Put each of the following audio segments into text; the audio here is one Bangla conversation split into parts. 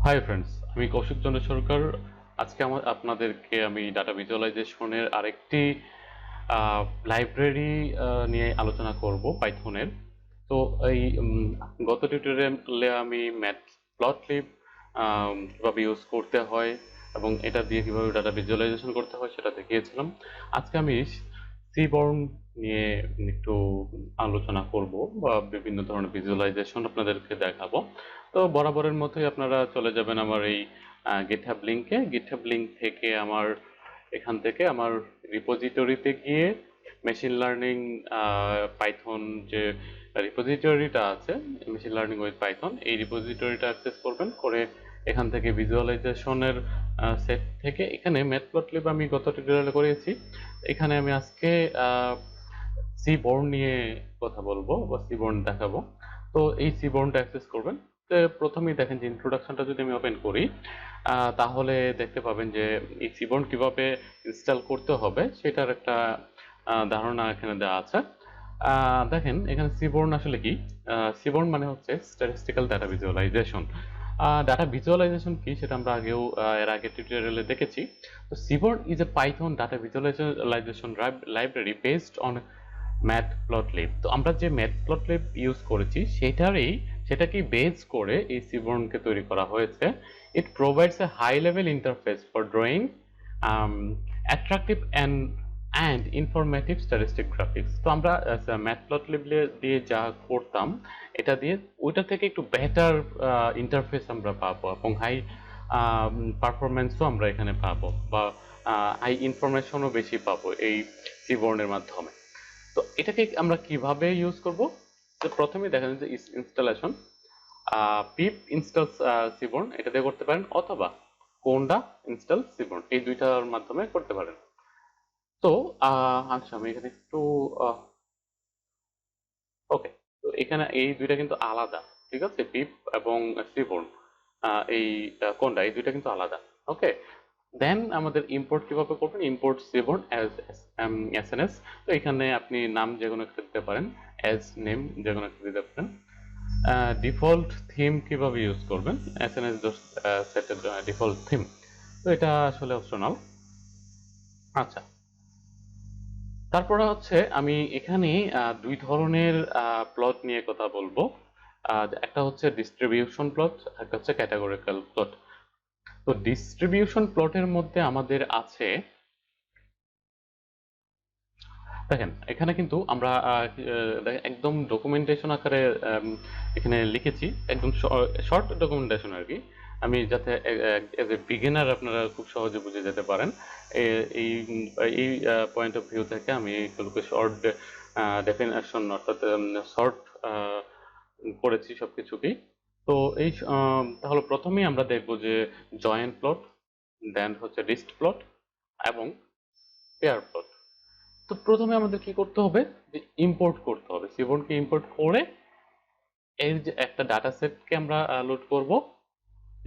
হাই ফ্রেন্ডস, আমি কৌশিক চন্দ্র সরকার। আজকে আপনাদেরকে আমি ডাটা ভিজুয়ালাইজেশনের আরেকটি লাইব্রেরি নিয়ে আলোচনা করব পাইথনের। তো এই গত টিউটোরিয়ালে আমি ম্যাটপ্লটলিব কিভাবে ইউজ করতে হয় এবং এটা দিয়ে কিভাবে ডাটা ভিজুয়ালাইজেশন করতে হয় সেটা দেখিয়েছিলাম। আজকে আমি সিবর্ন নিয়ে একটু আলোচনা করব বা বিভিন্ন ধরনের ভিজুয়ালাইজেশন আপনাদেরকে দেখাবো। তো বরাবরের মতোই আপনারা চলে যাবেন আমার এই গিটহাব লিংকে। গিটহাব লিংক থেকে এখান থেকে আমার রিপোজিটরিতে গিয়ে মেশিন লার্নিং পাইথন যে রিপোজিটরিটা আছে, মেশিন লার্নিং উইথ পাইথন, এই রিপোজিটরিটা অ্যাক্সেস করবেন। করে এখান থেকে ভিজুয়ালাইজেশনের সেট থেকে এখানে ম্যাটপ্লটলিব আমি গত টিউটোরিয়ালে করেছি। এখানে আমি আজকে সিবর্ন নিয়ে কথা বলবো বা সিবর্ন দেখাবো। তো এই সিবর্নটা অ্যাক্সেস করবেন। তো প্রথমেই দেখেন যে ইন্ট্রোডাকশনটা যদি আমি ওপেন করি, তাহলে দেখতে পাবেন যে এই সিবর্ন কিভাবে ইনস্টল করতে হবে সেটার একটা ধারণা এখানে দেওয়া আছে। দেখেন এখানে সিবর্ন আসলে কি। সিবর্ন মানে হচ্ছে statistical data visualisation. Data visualisation কি সেটা আমরা এর আগে টিউটোরিয়ালে দেখেছি। তো seaborn is a Python data visualisation library based on matplotlib. তো আমরা যে ম্যাটপ্লটলিব ইউজ করেছি সেটাকেই বেস করে এই সিবর্নকে তৈরি করা হয়েছে। It provides a high level interface for drawing attractive and informative statistic graphics. তো আমরা ম্যাটপ্লটলিব দিয়ে যা করতাম এটা দিয়ে ওইটা থেকে একটু বেটার ইন্টারফেস আমরা পাবো এবং হাই পারফরমেন্সও আমরা এখানে পাবো, বা হাই ইনফরমেশনও বেশি পাবো এই সিবর্নের মাধ্যমে। তো এটাকে আমরা কিভাবে ইউজ করব? তো প্রথমেই দেখেন যে ইনস্টলেশন পিপ ইনস্টল সিবর্ন, এটা দিয়ে করতে পারেন, অথবা কোন্ডা ইনস্টল সিবর্ন, এই দুইটার মাধ্যমে করতে পারেন। তো আচ্ছা, আমি এখানে একটু ওকে। তো এখানে এই দুইটা কিন্তু আলাদা, ঠিক আছে? পিপ এবং সিবর্ন, এই কোন্ডা, এই দুইটা কিন্তু আলাদা। ওকে, দেন আমাদের ইম্পোর্ট কিভাবে করবেন? Import seaborn as SNS. তো এখানে আপনি নাম যে কোনো একটা দিতে পারেন, অ্যাজ নেম যে কোনো একটা দিতে পারেন। ডিফল্ট থিম কিভাবে ইউজ করবেন? এসএনএস সেটের ডিফল্ট থিম, তো এটা আসলে অপশনাল। আচ্ছা, তারপরে হচ্ছে আমি এখানে দুই ধরনের প্লট নিয়ে কথা বলবো। একটা হচ্ছে ডিস্ট্রিবিউশন প্লট, একটা হচ্ছে ক্যাটাগরিক্যাল প্লট। তো ডিস্ট্রিবিউশন প্লটের মধ্যে আমাদের আছে, দেখেন এখানে কিন্তু আমরা একদম ডকুমেন্টেশন আকারে এখানে লিখেছি, একদম শর্ট ডকুমেন্টেশন আর কি। আমি যাতে এজ এ বিগিনার আপনারা খুব সহজে বুঝে যেতে পারেন, এই এই পয়েন্ট অফ ভিউ থেকে আমি এগুলোকে শর্ট ডেফিনেশন অর্থাৎ শর্ট করেছি সবকিছুকেই। তো এই তাহলে প্রথমেই আমরা দেখব যে জয়েন্ট প্লট, দেন হচ্ছে লিস্ট প্লট এবং পেয়ার প্লট। তো প্রথমে আমাদের কি করতে হবে? যে ইম্পোর্ট করতে হবে, সিবর্নকে ইম্পোর্ট করে এর যে একটা ডাটা সেটকে আমরা লোড করব,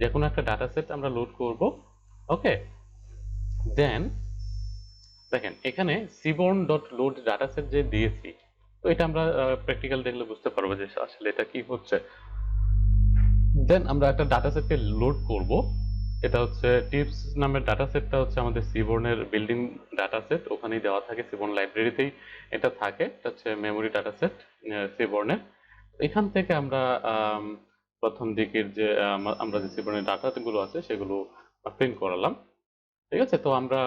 যে কোনো একটা ডাটা সেট আমরা লোড করব। ওকে, দেন দেখেন এখানে seaborn dot load data set যে দিয়েছি, তো এটা আমরা প্র্যাকটিক্যাল দেখলে বুঝতে পারবো যে আসলে এটা কি হচ্ছে। দেন আমরা একটা ডাটা সেটকে লোড করব, এটা হচ্ছে টিপস নামের ডাটা সেটটা হচ্ছে আমাদের সিবর্নের বিল্ডিং ডাটা সেট, ওখানেই দেওয়া থাকে, সিবর্ন লাইব্রেরিতেই এটা থাকে। এটা হচ্ছে মেমোরি ডাটা সেট সিবর্নের। এখান থেকে আমরা প্রথম দিকের যে আমরা যে সিবর্নের ডাটাগুলো আছে সেগুলো প্রিন্ট করালাম। ঠিক আছে, তো আমরা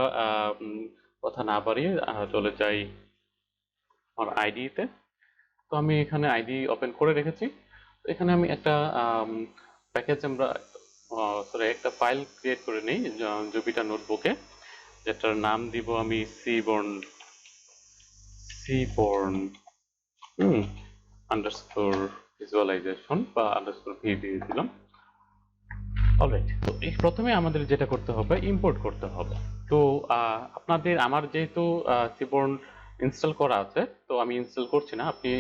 কথা না বাড়িয়ে চলে যাই আমার আইডিতে। তো আমি এখানে আইডি ওপেন করে রেখেছি। তো এখানে আমি একটা প্যাকেজ আমরা সরি একটা ফাইল ক্রিয়েট করে নিই জুপিটার নোটবুকে, যেটার নাম দিব আমি সিবর্ন সিবর্ন আন্ডারস্কোর ভিজুয়ালাইজেশন বা আন্ডারস্কোর ভি দিয়ে দিলাম। অলরাইট, তো এই প্রথমে আমাদের যেটা করতে হবে, ইম্পোর্ট করতে হবে। তো আমার যেহেতু সিবর্ন ইনস্টল করা আছে, তো আমি ইনস্টল করছি না। আপনি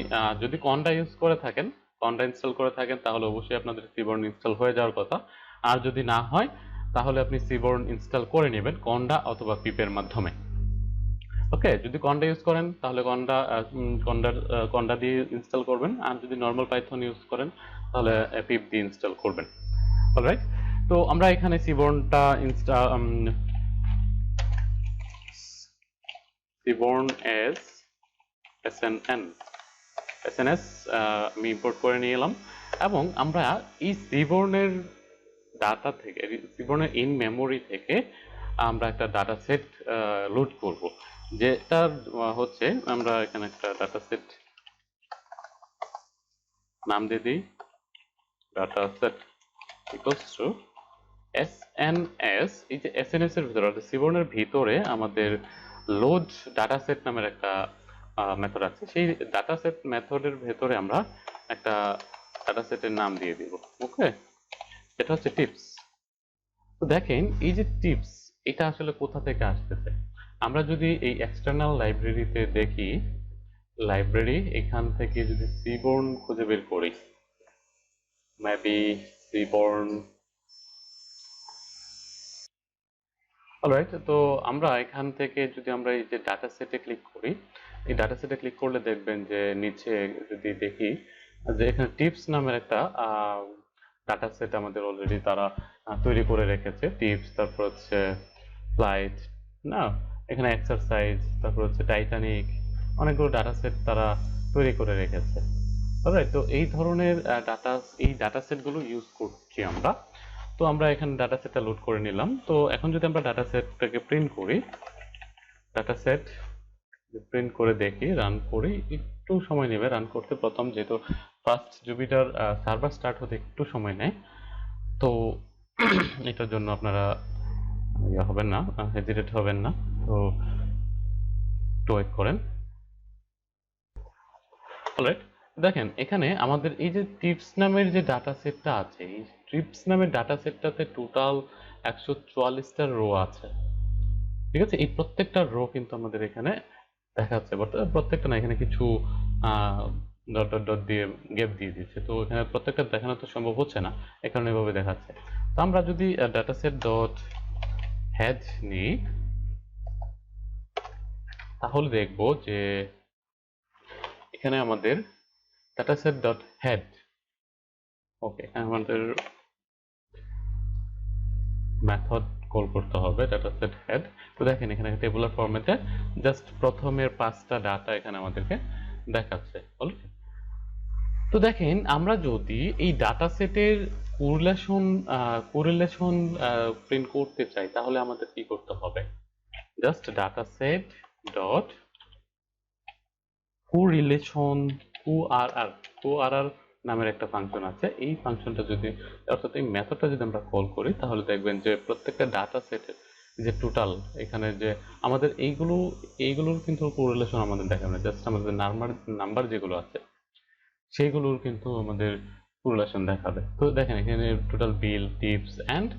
যদি কন্ডা ইউজ করে থাকেন, কন্ডা ইনস্টল করে থাকেন, তাহলে অবশ্যই আপনাদের সিবর্ন ইনস্টল হয়ে যাওয়ার কথা। আর যদি না হয় তাহলে আপনি সিবর্ন ইনস্টল করে নেবেন কন্ডা অথবা পিপের মাধ্যমে। ওকে, যদি কন্ডা ইউজ করেন তাহলে কন্ডা দিয়ে ইনস্টল করবেন, আর যদি নর্মাল পাইথন ইউজ করেন তাহলে পিপ দিয়ে ইনস্টল করবেন। অলরাইট, তো আমরা এখানে সিবর্নটা সিবর্ন এস SNN SNS আমি ইম্পোর্ট করে নিয়ে এলাম এবং আমরা এই সিবর্নের ডাটা থেকে সিবর্নের ইন মেমোরি থেকে আমরা একটা ডাটা সেট লোড করব, যেটা হচ্ছে আমরা এখানে একটা ডাটা সেট নাম দিয়ে দিই, data set equals to SNS। এই যে SNS এর ভিতরে অর্থাৎ সিবর্নের ভিতরে আমাদের লোড ডাটা সেট নামের একটা মেথড আছে। সেই ডাটা সেট মেথডের ভেতরে আমরা একটা ডাটা সেটের নাম দিয়ে দিব। ওকে, এটা হচ্ছে টিপস। তো দেখেন এই যে টিপস, এটা আসলে কোথা থেকে আসতেছে। আমরা যদি এই এক্সটার্নাল লাইব্রেরিতে দেখি, লাইব্রেরি এখান থেকে যদি সিবর্ন খুঁজে বের করি, মেবি সিবর্ন। অলরাইট, তো আমরা এখান থেকে যদি আমরা এই যে ডাটা সেটে ক্লিক করি, এই ডাটা সেটে ক্লিক করলে দেখবেন যে নিচে যদি দেখি যে এখানে টিপস নামের একটা ডাটা সেট আমাদের অলরেডি তারা তৈরি করে রেখেছে। টিপস, তারপর হচ্ছে ফ্লাইট, না এখানে এক্সারসাইজ, তারপর হচ্ছে টাইটানিক, অনেকগুলো ডাটা সেট তারা তৈরি করে রেখেছে। অলরাইট, তো এই ধরনের এই ডাটা সেটগুলো ইউজ করছি আমরা। তো আমরা এখানে ডাটা সেটটা লোড করে নিলাম। তো এখন যদি আমরা ডাটা সেটটাকে প্রিন্ট করি, ডাটা সেট প্রিন্ট করে দেখি, রান করি, একটু সময় নেবে রান করতে। প্রথম যেহেতু ফার্স্ট জুপিটার সার্ভার স্টার্ট হতে একটু সময় নেয়, তো এটার জন্য আপনারা ইয়ে হবেন না, হেজিটেট হবেন না। তো একটু ওয়েট করেন। অলরাইট, দেখেন এখানে আমাদের এই যে টিপস নামের যে ডাটা সেটটা আছে, এই টিপস নামের ডাটা সেটটাতে টোটাল 144টা রো আছে। ঠিক আছে, এই প্রত্যেকটা রো কিন্তু আমাদের এখানে দেখাচ্ছে, বাট প্রত্যেকটা না, এখানে কিছু ডট ডট ডট দিয়ে গ্যাপ দিয়ে দিচ্ছে। তো এখানে প্রত্যেকটা দেখানো তো সম্ভব হচ্ছে না, এই কারণে এভাবে দেখাচ্ছে। তো আমরা যদি ডাটা সেট ডট হেড নিই, তাহলে দেখবো যে এখানে আমাদের ডাটা সেট ডট হেড, ওকে, আমাদের মেথড কল করতে হবে ডাটা সেট হেড। তো দেখেন এখানে টেবুলার ফরম্যাটে জাস্ট প্রথমের 5টা ডাটা এখানে আমাদেরকে দেখাচ্ছে। তো দেখেন আমরা যদি এই ডাটা সেটের কোরিলেশন প্রিন্ট করতে চাই, তাহলে আমাদের কি করতে হবে? Just data set dot correlation, QRR নামের একটা ফাংশন আছে। এই ফাংশনটা যদি, অর্থাৎ এই মেথডটা যদি আমরা কল করি, তাহলে দেখবেন যে প্রত্যেকটা ডাটা সেটের যে টোটাল এখানে যে আমাদের এইগুলোর কিন্তু কোরিলেশন আমাদের দেখাবে, জাস্ট আমাদের নাম্বার যেগুলো আছে সেইগুলোর কিন্তু আমাদের কোরিলেশন দেখাবে। তো দেখেন এখানে total bill, tips and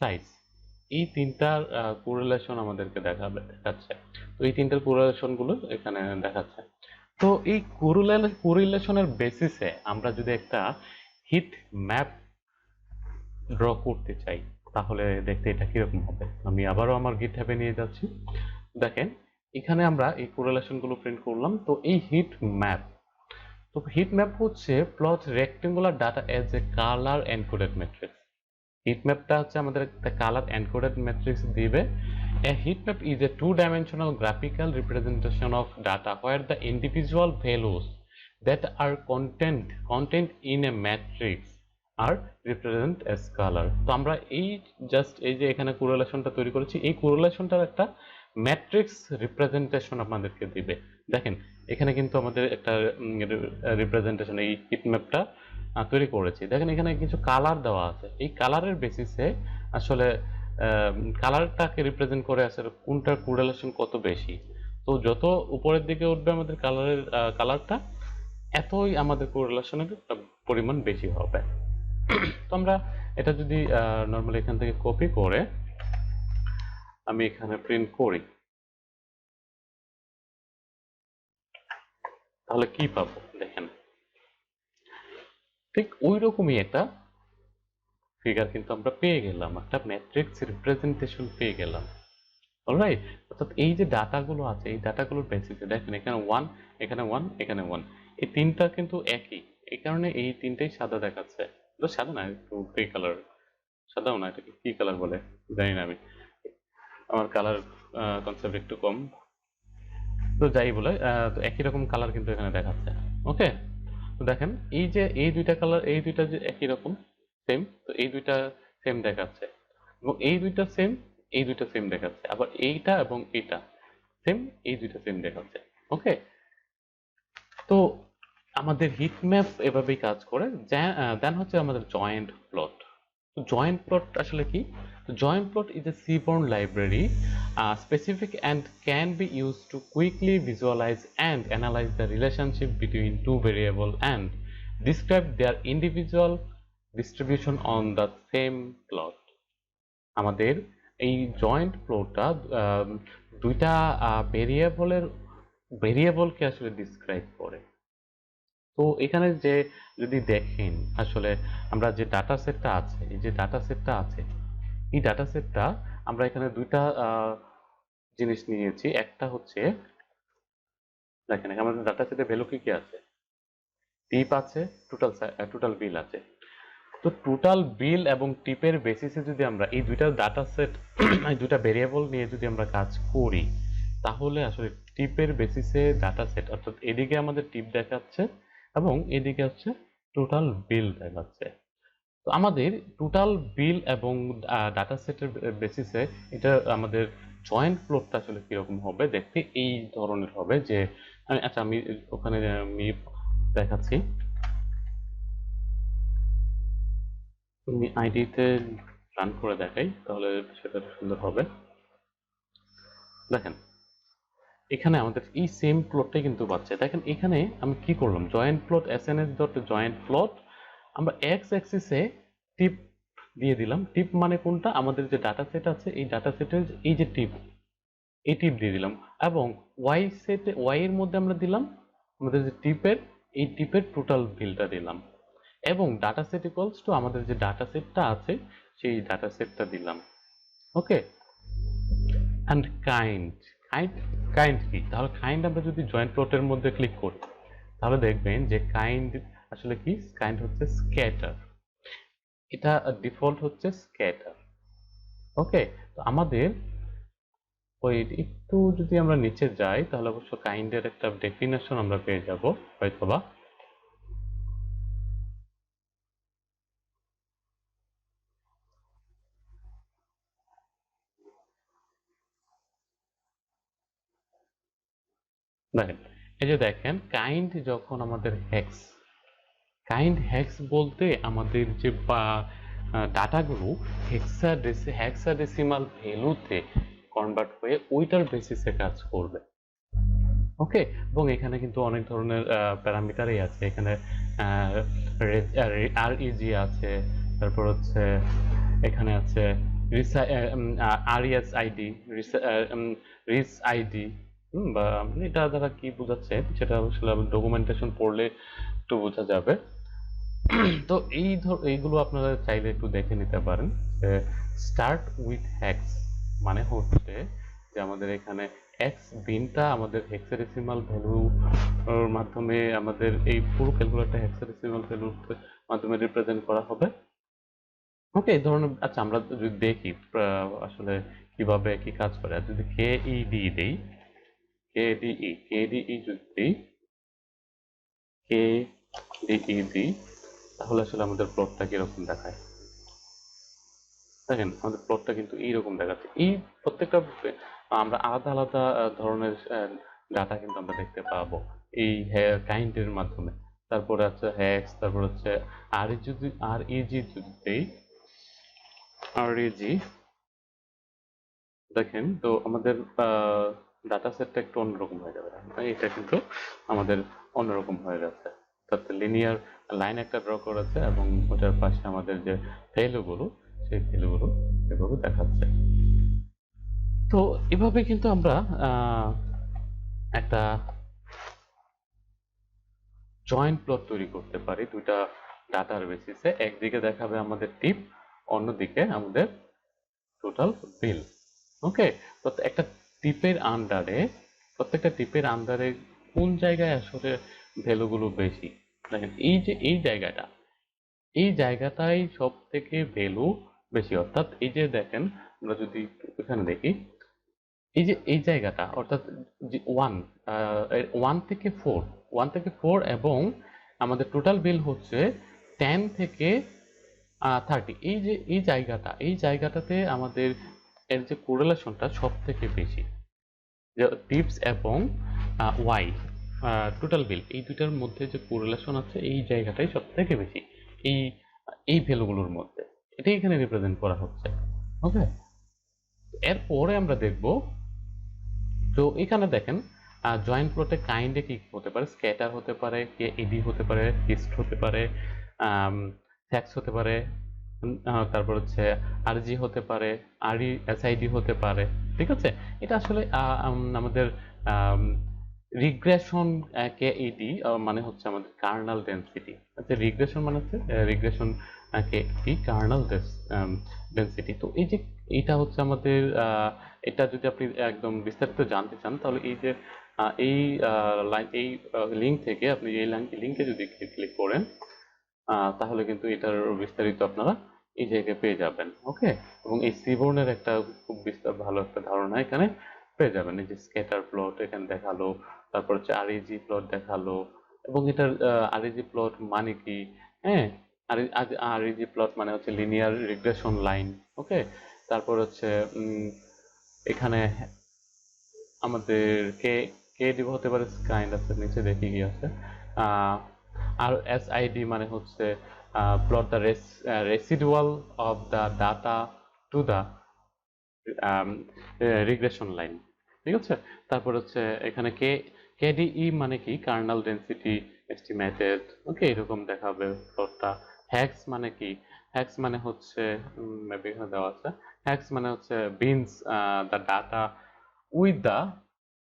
size, এই তিনটার কোরিলেশন আমাদেরকে দেখাচ্ছে। তো এই তিনটার কোরিলেশন গুলো এখানে দেখাচ্ছে। তো এই কোরিলেশনের বেসিসে আমরা যদি একটা হিট ম্যাপ ড্র করতে চাই, তাহলে দেখতে এটা কিরকম হবে। আমি আবারও আমার গিটহাবে নিয়ে যাচ্ছি। দেখেন এখানে আমরা এই কোরিলেশন গুলো প্রিন্ট করলাম। তো এই হিট ম্যাপ, তো হিট ম্যাপ হচ্ছে plot rectangular data as a colour encoded matrix. Heat ম্যাপটা হচ্ছে আমাদের একটা কালার এনকোডেড ম্যাট্রিক্স দিবে। A heat map is a two-dimensional graphical representation of data where the individual values that are contained in a matrix are represented as color. তো আমরা এই জাস্ট এই যে এখানে কোরিলেশনটা তৈরি করেছি, এই কোরিলেশনটার একটা ম্যাট্রিক্স রিপ্রেজেন্টেশন আপনাদেরকে দিবে। দেখেন এখানে কিন্তু আমাদের একটা রিপ্রেজেন্টেশন, এই হিট ম্যাপটা তৈরি করেছি। দেখেন এখানে কিছু কালার দেওয়া আছে, এই কালারের বেসিসে আসলে কালারটাকে রিপ্রেজেন্ট করে আসলে কোনটার কোরিলেশন কত বেশি। তো যত উপরের দিকে উঠবে আমাদের কালারটা, এতই আমাদের কোরিলেশনের পরিমাণ বেশি হবে। তো আমরা এটা যদি নর্মালি এখান থেকে কপি করে আমি এখানে প্রিন্ট করি, তাহলে কি পাবো দেখেন, ঠিক ওই রকমই একটা ফিগার কিন্তু আমরা পেয়ে গেলাম, একটা ম্যাট্রিক্স রিপ্রেজেন্টেশন পেয়ে গেলাম। অলরাইট, অর্থাৎ এই যে ডাটাগুলো আছে, এই ডাটাগুলোর বেসিসে দেখেন এখানে 1, এখানে 1, এখানে 1, এই তিনটা কিন্তু একই, এই কারণে এই তিনটাই সাদা দেখাচ্ছে। তো সাদা না, একটু গ্রে কালার, সাদাও না, এটাকে কি কালার বলে জানি না আমি, আমার কালার কনসেপ্ট একটু কম। তো যাই বলে তো একই রকম কালার কিন্তু এখানে দেখাচ্ছে। ওকে, তো দেখেন এই যে এই দুইটা কালার, এই দুইটা যে একই রকম সেম, তো এই দুইটা সেম দেখাচ্ছে, এবং এই দুইটা সেম, এই দুইটা সেম দেখাচ্ছে, আবার এইটা এবং এইটা সেম, এই দুইটা সেম দেখাচ্ছে। ওকে, তো আমাদের হিট ম্যাপ এভাবেই কাজ করে। দেন হচ্ছে আমাদের জয়েন্ট প্লট। জয়েন্ট প্লট আসলে কি? Joint plot is a seaborn library, specific and can be used to quickly visualize and analyze the relationship between two variables and describe their individual distribution on the same plot. আমাদের এই জয়েন্ট প্লটটা দুইটা ভেরিয়েবলকে আসলে ডিসক্রাইব করে। তো এখানে যে যদি দেখেন আসলে আমরা যে ডাটা সেটটা আছে, এই যে ডাটা সেটটা আছে, এই ডাটা সেটটা আমরা এখানে দুইটা জিনিস নিয়েছি। একটা হচ্ছে দেখেন এখানে আমাদের ডাটা সেটে ভ্যালু কি কি আছে, টিপ আছে, টোটাল বিল আছে। তো টোটাল বিল এবং টিপের বেসিসে যদি আমরা এই দুইটা ডাটা সেট এই দুইটা ভেরিয়েবল নিয়ে যদি আমরা কাজ করি, তাহলে আসলে টিপের বেসিসে ডাটা সেট, অর্থাৎ এদিকে আমাদের টিপ দেখাচ্ছে এবং এদিকে হচ্ছে টোটাল বিল দেখাচ্ছে। তো আমাদের টোটাল বিল এবং ডাটা সেটের বেসিসে এটা আমাদের জয়েন্ট প্লটটা আসলে কিরকম হবে দেখতে এই ধরনের হবে যে আচ্ছা আমি ওখানে আমি দেখাচ্ছি, আমি আইডিতে রান করে দেখাই তাহলে সেটা সুন্দর হবে। দেখেন এখানে আমাদের এই সেম প্লটটাই কিন্তু পাচ্ছে। দেখেন এখানে আমি কি করলাম, joint plot SNS dot joint plot, আমরা এক্স অ্যাক্সিসে টিপ দিয়ে দিলাম। টিপ মানে কোনটা, আমাদের যে ডাটা সেট আছে এই ডাটা সেটের এই যে টিপ, এই টিপ দিয়ে দিলাম, এবং ওয়াই সেটে ওয়াই এর মধ্যে আমরা দিলাম আমাদের যে টিপের, এই টিপের টোটাল বিলটা দিলাম, এবং ডাটা সেট ইকুয়ালস টু আমাদের যে ডাটা সেটটা আছে সেই ডাটা সেটটা দিলাম। ওকে, অ্যান্ড কাইন্ড, কাইন্ড কাইন্ড কি, তাহলে কাইন্ড আমরা যদি জয়েন্ট প্লটের মধ্যে ক্লিক করি তাহলে দেখবেন যে কাইন্ড আসলে কি, কাইন্ড হচ্ছে স্ক্যাটার, এটা ডিফল্ট হচ্ছে স্ক্যাটার। ওকে, তো আমাদের ওই একটু যদি আমরা নিচে যাই তাহলে অবশ্য কাইন্ডের একটা ডেফিনেশন আমরা পেয়ে যাব হয়তোবা। দেখেন এই যে দেখেন কাইন্ড যখন আমাদের হেক্স, কাইন্ড হেক্স বলতে আমাদের যে ডাটাগুলো হেক্সাডেসিমাল ভ্যালুতে কনভার্ট হয়ে ওইটার বেসিসে কাজ করবে। ওকে, এবং এখানে কিন্তু অনেক ধরনের প্যারামিটারই আছে, এখানে আরইজি আছে, তারপর হচ্ছে এখানে আছে আরইএস আইডি, রিস আইডি, বা এটা দ্বারা কি বোঝাচ্ছে সেটা আসলে ডকুমেন্টেশন পড়লে একটু বোঝা যাবে। তো এইগুলো আপনারা চাইলে একটু দেখে নিতে পারেন। স্টার্ট উইথ হ্যাক্স মানে হচ্ছে যে আমাদের এখানে এক্স বিনটা আমাদের হেক্সাডেসিমাল ভ্যালুর মাধ্যমে আমাদের এই পুরো ক্যালকুলেটরটা হেক্সাডেসিমাল ভ্যালুর মাধ্যমে রিপ্রেজেন্ট করা হবে। ওকে, এই ধরনের আচ্ছা আমরা যদি দেখি আসলে কিভাবে কি কাজ করে, আর যদি কেইডি দেই, কেডিই যদি দিই, কেডিই দিই, তাহলে আসলে আমাদের প্লটটা কিরকম দেখায়। দেখেন আমাদের প্লটটা কিন্তু এইরকম দেখাচ্ছে। এই প্রত্যেকটা আমরা আলাদা আলাদা ধরনের ডাটা কিন্তু আমরা দেখতে পাবো এই কাইন্ডের মাধ্যমে। তারপরে আছে হ্যাক্স, তারপর হচ্ছে আর ইজি যদি দেই, আর-ই-জি, দেখেন তো আমাদের ডাটা সেটটা একটু অন্যরকম হয়ে যাবে। এটা কিন্তু আমাদের অন্যরকম হয়ে গেছে, তাতে লিনিয়ার লাইন একটা ড্র করেছে এবং ওটার পাশে আমাদের যে ভ্যালুগুলো সেই ভ্যালুগুলো এভাবে দেখাচ্ছে। তো এভাবে কিন্তু আমরা একটা জয়েন্ট প্লট তৈরি করতে পারি দুইটা ডাটার বেসিসে। একদিকে দেখাবে আমাদের টিপ, অন্যদিকে আমাদের টোটাল বিল। ওকে, তো একটা টিপের আন্ডারে, প্রত্যেকটা টিপের আন্ডারে কোন জায়গায় আসলে ভ্যালুগুলো বেশি, দেখেন এই যে এই জায়গাটা, এই জায়গাটাই সব থেকে ভ্যালু বেশি। অর্থাৎ এই যে দেখেন, আমরা যদি এখানে দেখি, এই যে এই জায়গাটা অর্থাৎ যে ওয়ান থেকে ফোর এবং আমাদের টোটাল বিল হচ্ছে 10 থেকে 30। এই যে এই জায়গাটাতে আমাদের এর যে কোরিলেশনটা সব থেকে বেশি, যে টিপস এবং ওয়াই টোটাল বিল, এই দুইটার মধ্যে যে কোরিলেশন আছে এই জায়গাটাই সব থেকে বেশি, এই এই ভ্যালুগুলোর মধ্যে, এটাই এখানে রিপ্রেজেন্ট করা হচ্ছে। ওকে, এরপরে আমরা দেখব, তো এখানে দেখেন জয়েন্ট প্লটে কাইন্ডে কি কি হতে পারে, স্ক্যাটার হতে পারে, কে এডি হতে পারে, হিস্ট হতে পারে, ফ্যাক্স হতে পারে, তারপর হচ্ছে আরজি হতে পারে, আরই এসআইডি হতে পারে। ঠিক আছে, এটা আসলে আমাদের রিগ্রেশন কে ইডি মানে হচ্ছে আমাদের কার্নাল ডেন্সিটি। আচ্ছা, রিগ্রেশন মানে হচ্ছে রিগ্রেশন কে ইডি কার্নাল ডেন্সিটি। তো এই যে এটা হচ্ছে আমাদের এটা যদি আপনি একদম বিস্তারিত জানতে চান, তাহলে এই যে এই লাইন, এই লিঙ্ক থেকে আপনি এই লিঙ্কে যদি ক্লিক করেন, তাহলে কিন্তু এটার বিস্তারিত আপনারা এই জায়গায় পেয়ে যাবেন। ওকে, এবং এই সিবর্নের একটা খুব ভালো একটা ধারণা এখানে পেয়ে যাবেন। এই যে স্ক্যাটার প্লট এখানে দেখালো, তারপর হচ্ছে আরইজি প্লট দেখালো, এবং এটার আরইজি প্লট মানে কি, হ্যাঁ, আরইজি প্লট মানে হচ্ছে লিনিয়ার রিগ্রেশন লাইন। ওকে, তারপর হচ্ছে এখানে আমাদের কে কে দিব হতে পারে, কাইন্ড আছে নিচে দেখি কি আছে, আর এসআইডি মানে হচ্ছে plot the residual of the data to the regression line. ঠিক আছে, তারপর হচ্ছে এখানে কেডিই মানে কি, কার্নাল ডেন্সিটি এস্টিমেটেড। ওকে, এরকম দেখাবে প্লটটা। হ্যাক্স মানে কি, হ্যাক্স মানে হচ্ছে মেবি এখানে দেওয়া আছে, হ্যাক্স মানে হচ্ছে bins the data with the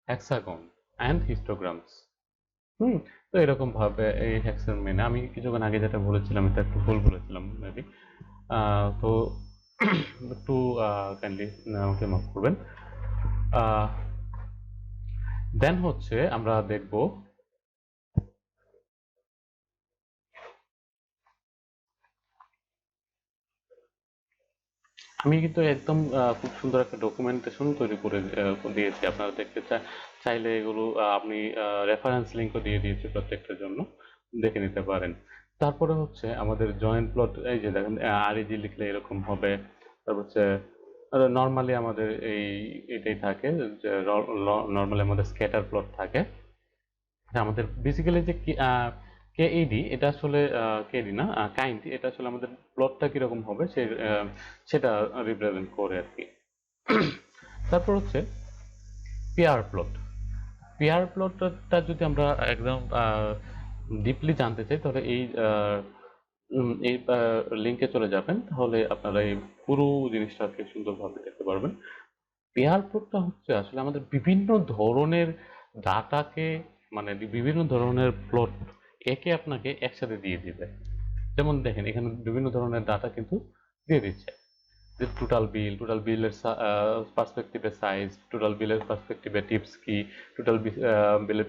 hexagon and histograms. তো এরকম ভাবে এই হ্যাক্সের মেনে আমি কিছুক্ষণ আগে যেটা বলেছিলাম এটা একটু ভুল বলেছিলাম মেবি, তো একটু কাইন্ডলি আমাকে মাফ করবেন। দেন হচ্ছে আমরা দেখব, আমি কিন্তু একদম খুব সুন্দর একটা ডকুমেন্টেশন তৈরি করে দিয়েছি। আপনারা দেখতে চাইলে এগুলো আপনি রেফারেন্স লিঙ্কও দিয়ে দিয়েছি প্রত্যেকটার জন্য, দেখে নিতে পারেন। তারপরে হচ্ছে আমাদের জয়েন্ট প্লট, এই যে দেখেন আরইজি লিখলে এরকম হবে। তারপর হচ্ছে নর্মালি আমাদের এটাই থাকে, যে নর্মালি আমাদের স্ক্যাটার প্লট থাকে। আমাদের বেসিক্যালি যে কেইডি, এটা আসলে কেডি না, কাইন্ড, এটা আসলে আমাদের প্লটটা কিরকম হবে সেটা রিপ্রেজেন্ট করে আর কি। তারপর হচ্ছে পেয়ার প্লট। পেয়ার প্লটটা যদি আমরা একদম ডিপলি জানতে চাই, তাহলে এই লিঙ্কে চলে যাবেন, তাহলে আপনারা এই পুরো জিনিসটাকে সুন্দরভাবে দেখতে পারবেন। পেয়ার প্লটটা হচ্ছে আসলে আমাদের বিভিন্ন ধরনের ডাটাকে, মানে বিভিন্ন ধরনের প্লট একে আপনাকে একসাথে দিয়ে দিবে। যেমন দেখেন এখানে বিভিন্ন ধরনের ডাটা কিন্তু দিয়ে দিচ্ছে, যে টোটাল বিলের পার্সপেক্টিভে সাইজ, টোটাল বিলের পার্সপেক্টিভে টিপস কি, টোটাল বিলের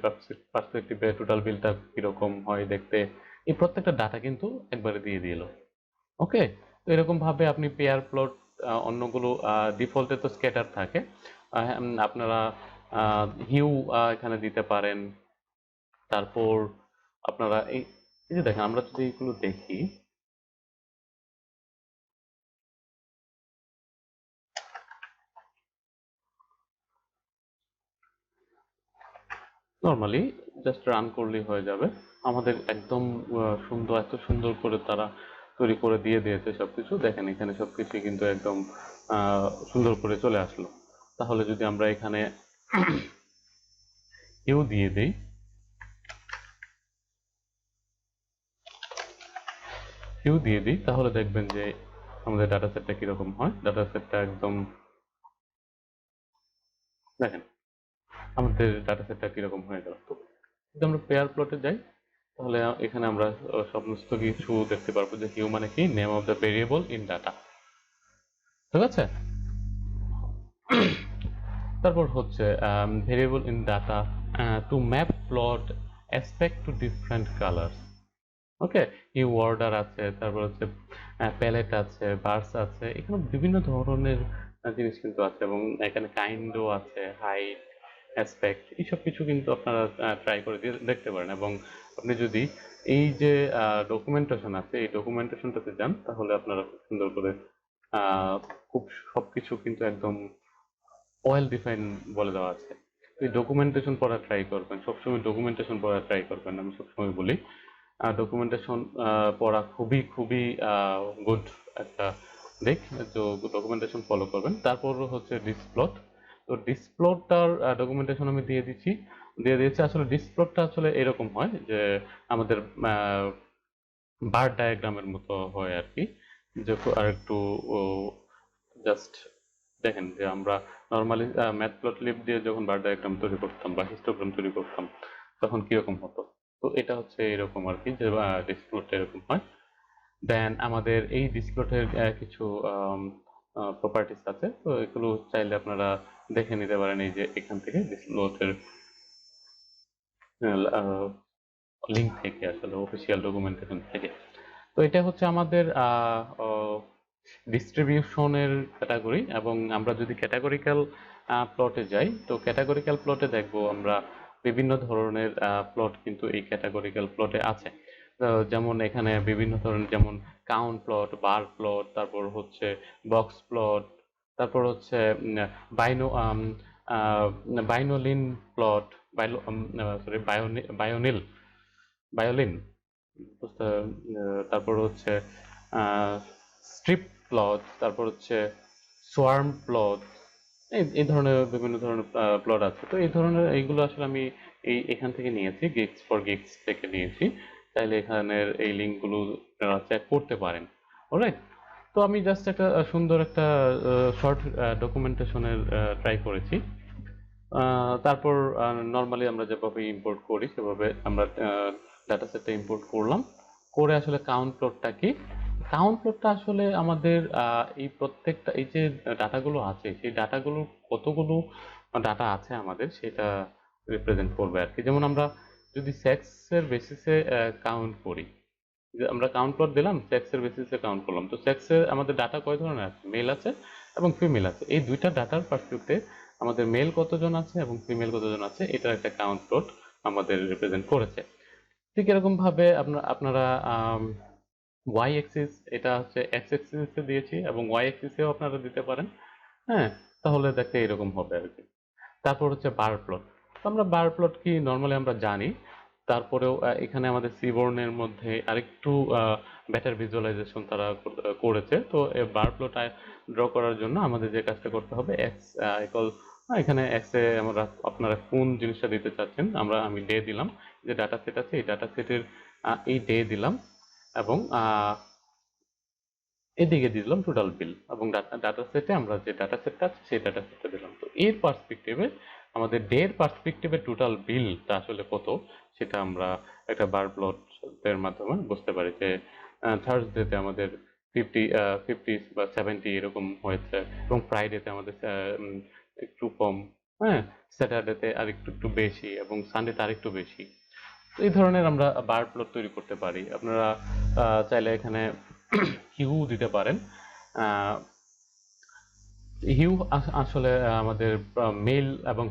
পার্সপেক্টিভে টোটাল বিলটা কিরকম হয় দেখতে, এই প্রত্যেকটা ডাটা কিন্তু একবারে দিয়ে দিল। ওকে, তো এরকম ভাবে আপনি পেয়ার প্লট, অন্যগুলো ডিফল্টে তো স্ক্যাটার থাকে, আপনারা হিউ এখানে দিতে পারেন। তারপর আপনারা এই যে দেখেন, আমরা যদি এগুলো দেখি, নর্মালি জাস্ট রান করলেই হয়ে যাবে। আমাদের একদম সুন্দর, এত সুন্দর করে তারা তৈরি করে দিয়ে দিয়েছে সবকিছু। দেখেন এখানে সবকিছু কিন্তু একদম সুন্দর করে চলে আসলো। তাহলে যদি আমরা এখানে কেউ দিয়ে দেই, তাহলে দেখবেন যে আমাদের ডাটা সেটটা কিরকম হয়। ডাটা সেটটা একদম দেখেন, আমাদের ডাটা সেটটা কিরকম হয়ে গেল। তো যদি আমরা পেয়ার প্লটে যাই, তাহলে এখানে আমরা সমস্ত কিছু দেখতে পারবো, যে হিউ মানে কি, name of the variable in data. ঠিক আছে, তারপর হচ্ছে variable in data to map plot aspect to different colours. Okay, new order আছে, তারপর হচ্ছে প্যালেট আছে, বার্স আছে, এখানে বিভিন্ন ধরনের জিনিস কিন্তু আছে, এবং এখানে কাইন্ডও আছে, হাইট, অ্যাসপেক্ট, এইসব কিছু কিন্তু আপনারা ট্রাই করে দেখতে পারেন। এবং আপনি যদি এই যে ডকুমেন্টেশন আছে এই ডকুমেন্টেশনটাতে যান, তাহলে আপনারা খুব সুন্দর করে খুব সবকিছু কিন্তু একদম ওয়েল ডিফাইন বলে দেওয়া আছে। তো এই ডকুমেন্টেশন পড়া ট্রাই করবেন, সবসময় ডকুমেন্টেশন পড়া ট্রাই করবেন। আমি সবসময় বলি ডকুমেন্টেশন পড়া খুবই খুবই গুড একটা দিক, তো ডকুমেন্টেশন ফলো করবেন। তারপর হচ্ছে ডিসপ্লট। তো ডিসপ্লটটার ডকুমেন্টেশন আমি দিয়ে দিয়েছি। আসলে ডিসপ্লটটা আসলে এরকম হয় যে আমাদের বার ডায়াগ্রামের মতো হয় আর কি, যে আর একটু জাস্ট দেখেন যে আমরা নর্মালি ম্যাটপ্লটলিব দিয়ে যখন বার ডায়াগ্রাম তৈরি করতাম বা হিস্টোগ্রাম তৈরি করতাম, তখন কিরকম হতো। তো এটা হচ্ছে এরকম আর কি, যে ডিসপ্লট এরকম হয়। দেন আমাদের এই ডিসপ্লটের কিছু প্রপার্টিস আছে, তো এগুলো চাইলে আপনারা দেখে নিতে পারেন এই যে এখান থেকে ডিসপ্লটের লিঙ্ক থেকে, আসলে অফিসিয়াল ডকুমেন্টেশন থেকে। তো এটা হচ্ছে আমাদের ডিস্ট্রিবিউশনের ক্যাটাগরি। এবং আমরা যদি ক্যাটাগরিক্যাল প্লটে যাই, তো ক্যাটাগরিক্যাল প্লটে দেখবো আমরা বিভিন্ন ধরনের প্লট কিন্তু এই ক্যাটাগরিক্যাল প্লটে আছে। যেমন এখানে বিভিন্ন ধরনের, যেমন কাউন্ট প্লট, বার প্লট, তারপর হচ্ছে বক্স প্লট, তারপর হচ্ছে বাইনো বাইনোলিন প্লট, সরি বায়োনিল বায়োলিন, তারপর হচ্ছে স্ট্রিপ প্লট, তারপর হচ্ছে সোয়ার্ম প্লট, এই ধরনের বিভিন্ন ধরনের প্লট আছে। তো এই ধরনের এইগুলো আসলে আমি এখান থেকে নিয়েছি, গিগস ফর গিগস থেকে নিয়েছি। চাইলে এখানের এই লিঙ্কগুলো আপনারা চেক করতে পারেন। অলরাইট, তো আমি জাস্ট একটা সুন্দর একটা শর্ট ডকুমেন্টেশনের ট্রাই করেছি। তারপর নর্মালি আমরা যেভাবে ইম্পোর্ট করি সেভাবে আমরা ডাটা সেটটা ইম্পোর্ট করলাম। করে আসলে কাউন্ট প্লটটা কি, কাউন্ট প্লটটা আসলে আমাদের এই প্রত্যেকটা এই যে ডাটাগুলো আছে, সেই ডাটাগুলো কতগুলো ডাটা আছে আমাদের, সেটা রিপ্রেজেন্ট করবে আর কি। যেমন আমরা যদি সেক্সের বেসিসে কাউন্ট করি, যে আমরা কাউন্ট প্লট দিলাম, সেক্সের বেসিসে কাউন্ট করলাম, তো সেক্সের আমাদের ডাটা কয় ধরনের আছে, মেল আছে এবং ফিমেল আছে। এই দুইটা ডাটার পার্সপেক্টিভে আমাদের মেল কতজন আছে এবং ফিমেল কতজন আছে, এটার একটা কাউন্ট প্লট আমাদের রিপ্রেজেন্ট করেছে। ঠিক এরকম ভাবে আপনারা ওয়াই অ্যাক্সিস, এটা হচ্ছে এক্স অ্যাক্সিসে দিয়েছি এবং ওয়াই অ্যাক্সিসেও আপনারা দিতে পারেন। হ্যাঁ, তাহলে দেখতে এরকম হবে আর কি। তারপর হচ্ছে বার প্লট। তো আমরা বার প্লট কি নর্মালি আমরা জানি, তারপরেও এখানে আমাদের সিবর্নের মধ্যে আরেকটু বেটার ভিজুয়ালাইজেশন তারা করেছে। তো বার প্লট ড্র করার জন্য আমাদের যে কাজটা করতে হবে, এক্স ইকুয়াল, এখানে এক্স এ আমরা আপনারা কোন জিনিসটা দিতে চাচ্ছেন, আমি ডে দিলাম, যে ডাটা সেট আছে এই ডাটা সেটের এই ডে দিলাম, এবং এদিকে দিলাম টোটাল বিল, এবং ডাটা সেটে আমরা যে ডাটা সেটটা আছে সেই ডাটা সেটটা দিলাম। তো এর পার্সপেক্টিভে আমাদের ডে এর পার্সপেক্টিভে টোটাল বিলটা আসলে কত, সেটা আমরা একটা বার প্লট এর মাধ্যমে বুঝতে পারি। যে থার্সডেতে আমাদের 50 বা 70 এরকম হয়েছে, এবং ফ্রাইডেতে আমাদের একটু কম, হ্যাঁ, স্যাটারডেতে আর একটু একটু বেশি, এবং সানডেতে আর একটু বেশি। তো এই ধরনের আমরা বার প্লট তৈরি করতে পারি। আপনারা চাইলে এখানে হিউ দিতে পারেন। হিউ আসলে আমাদের মেল এবং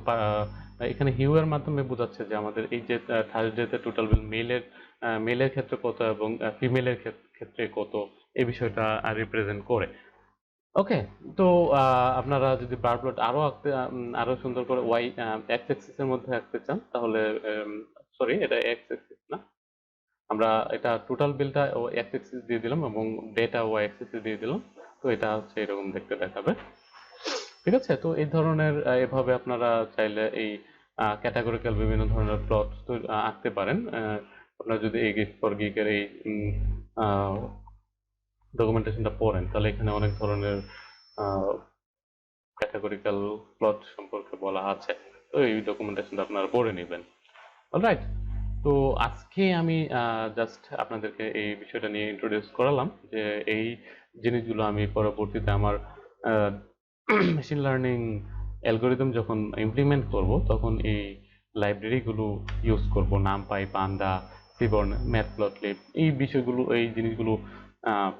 এখানে হিউ এর মাধ্যমে বোঝাচ্ছে যে আমাদের এই যে থার্সডেতে টোটাল বিল মেলের ক্ষেত্রে কত এবং ফিমেলের ক্ষেত্রে কত, এই বিষয়টা রিপ্রেজেন্ট করে। ওকে, তো আপনারা যদি বার প্লট আরো সুন্দর করে ওয়াই এক্স অ্যাক্সিস এর মধ্যে আঁকতে চান, তাহলে সরি, এটা এক্স অ্যাক্সিস না, আমরা এটা টোটাল বিলটা ও এক্স অ্যাক্সিস দিয়ে দিলাম এবং ডেটা ওয়াই অ্যাক্সিস দিয়ে দিলাম। তো এটা হচ্ছে এরকম দেখতে দেখাবে। ঠিক আছে, তো এই ধরনের এভাবে আপনারা চাইলে এই ক্যাটাগরিক্যাল বিভিন্ন ধরনের প্লট আঁকতে পারেন। আপনারা যদি এই গিগ ফর গিগের এই ডকুমেন্টেশনটা পড়েন, তাহলে এখানে অনেক ধরনের ক্যাটাগরিক্যাল প্লট সম্পর্কে বলা আছে। তো এই ডকুমেন্টেশনটা আপনারা পড়ে নেবেন। অলরাইট, তো আজকে আমি জাস্ট আপনাদেরকে এই বিষয়টা নিয়ে ইন্ট্রোডিউস করালাম, যে এই জিনিসগুলো আমি পরবর্তীতে আমার মেশিন লার্নিং অ্যালগোরিদম যখন ইমপ্লিমেন্ট করব, তখন এই লাইব্রেরিগুলো ইউজ করব, নামপাই, পান্ডা, সিবর্ন, ম্যাটপ্লটলিব, এই বিষয়গুলো, এই জিনিসগুলো আহ,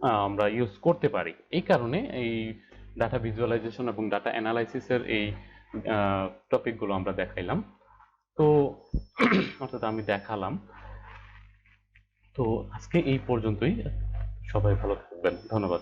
আমরা ইউজ করতে পারি। এই কারণে এই ডাটা ভিজুয়ালাইজেশন এবং ডাটা অ্যানালাইসিসের এই টপিকগুলো আমরা দেখাইলাম। তো অর্থাৎ আমি দেখালাম। তো আজকে এই পর্যন্তই। সবাই ভালো থাকবেন, ধন্যবাদ।